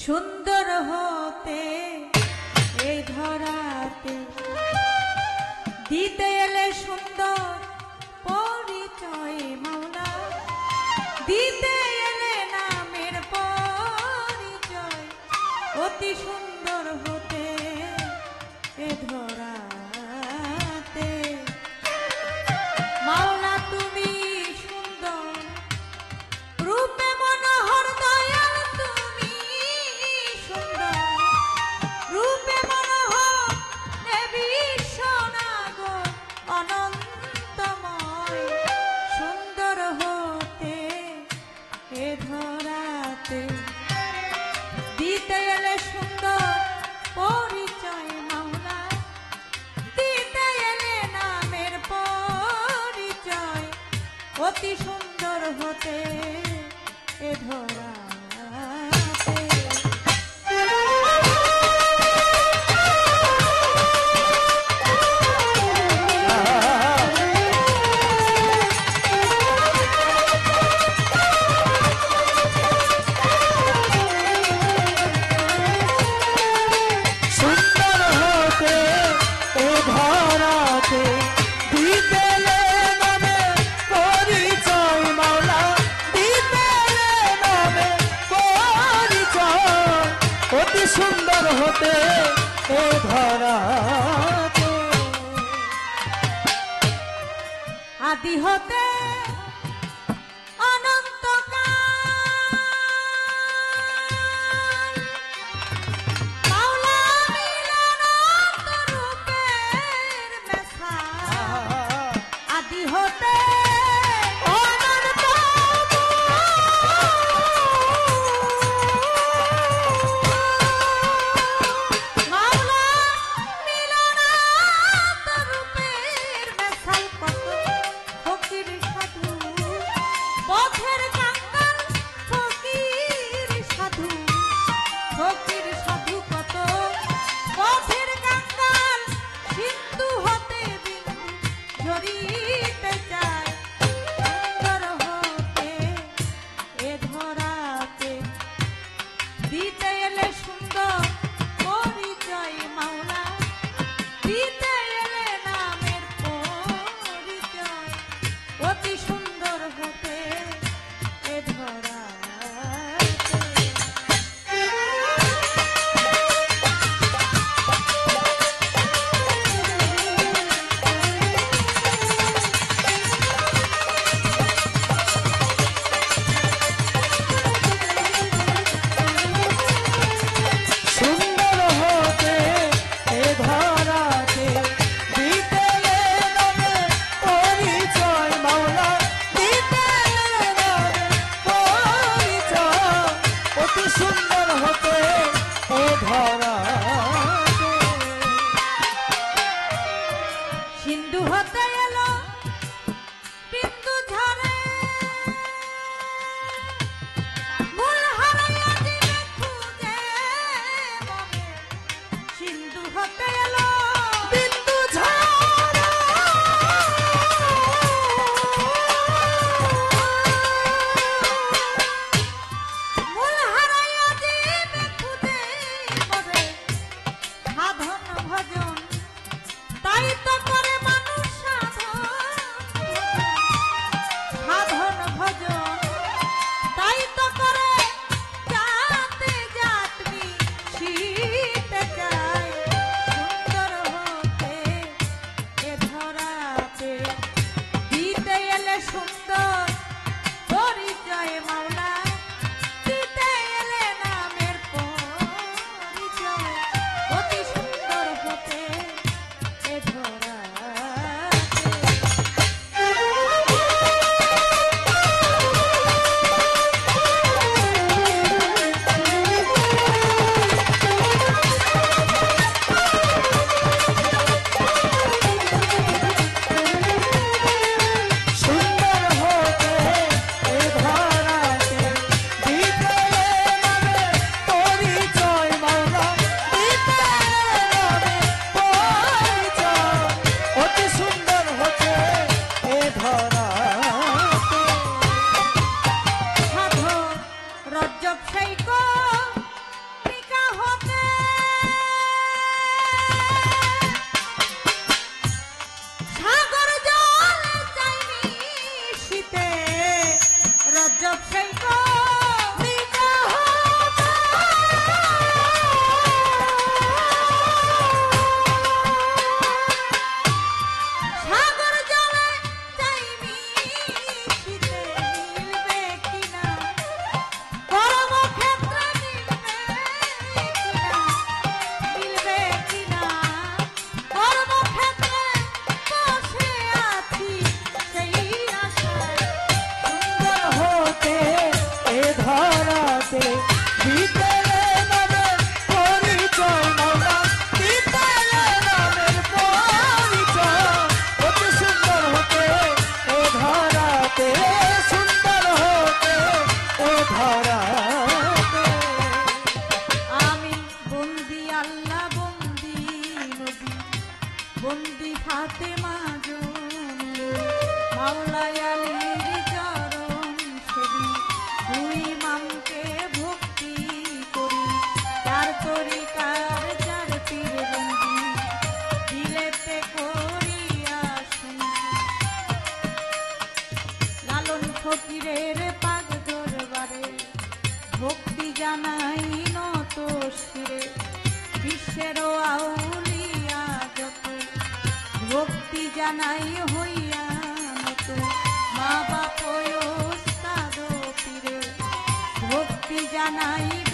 সুন্দর হতে এই ধরাতে দিতে এলে সুন্দর পরিচয় মাওলা, দিতে এলে নামের পরিচয়, অতি সুন্দর হতে এ ধরাতে মাওলা তুমি সুন্দর রূপে মনোহর দয়াল, তুমি সুন্দর রূপে মনোহর দেবী সোনাগর অনন্তময়, সুন্দর হতে এ ধরাতে দিতে এলে সুন্দর পরিচয় মাওলা, দিতে এলে নামের পরিচয়, অতি সুন্দর হতে এ ধরাতে। সুন্দর হতে এ ধরাতে আদি হতে অনন্তকাল মাওলা মিলনান্ত রূপের মেশা, আদি হতে দিতে এলে সুন্দর পরিচয় মাওলা, দিতে এলে নামের পরিচয়, অতি সুন্দর হতে এ ধরাতে। সুন্দর হতে ও ধরাতে সিন্ধু হতে এলো বিন্দু ঝরে, মূল হারাইয়া দিলে খুঁজে মনে, সিন্ধু হতে এলো বিন্দু ঝরে, মূল হারাইয়া দিলে খুঁজে মনে, সাধন ভজন তাই তো করে মানুষ বন্দি হাতে মাজনে মাওলায় আলীর চরণ সেবি দুই মামকে ভক্তি করি চার তরিকার চার পীর বন্দি দিলেতে করিয়া শুনি লালন ফকিরের পাগ দরবারে ভক্তি জানাই নত শিরে বিশ্বের আউলিয়া যত ভক্তি জানাই হইয়া নত মা বাপ ওস্তাদ পীরে ভক্তি জানাই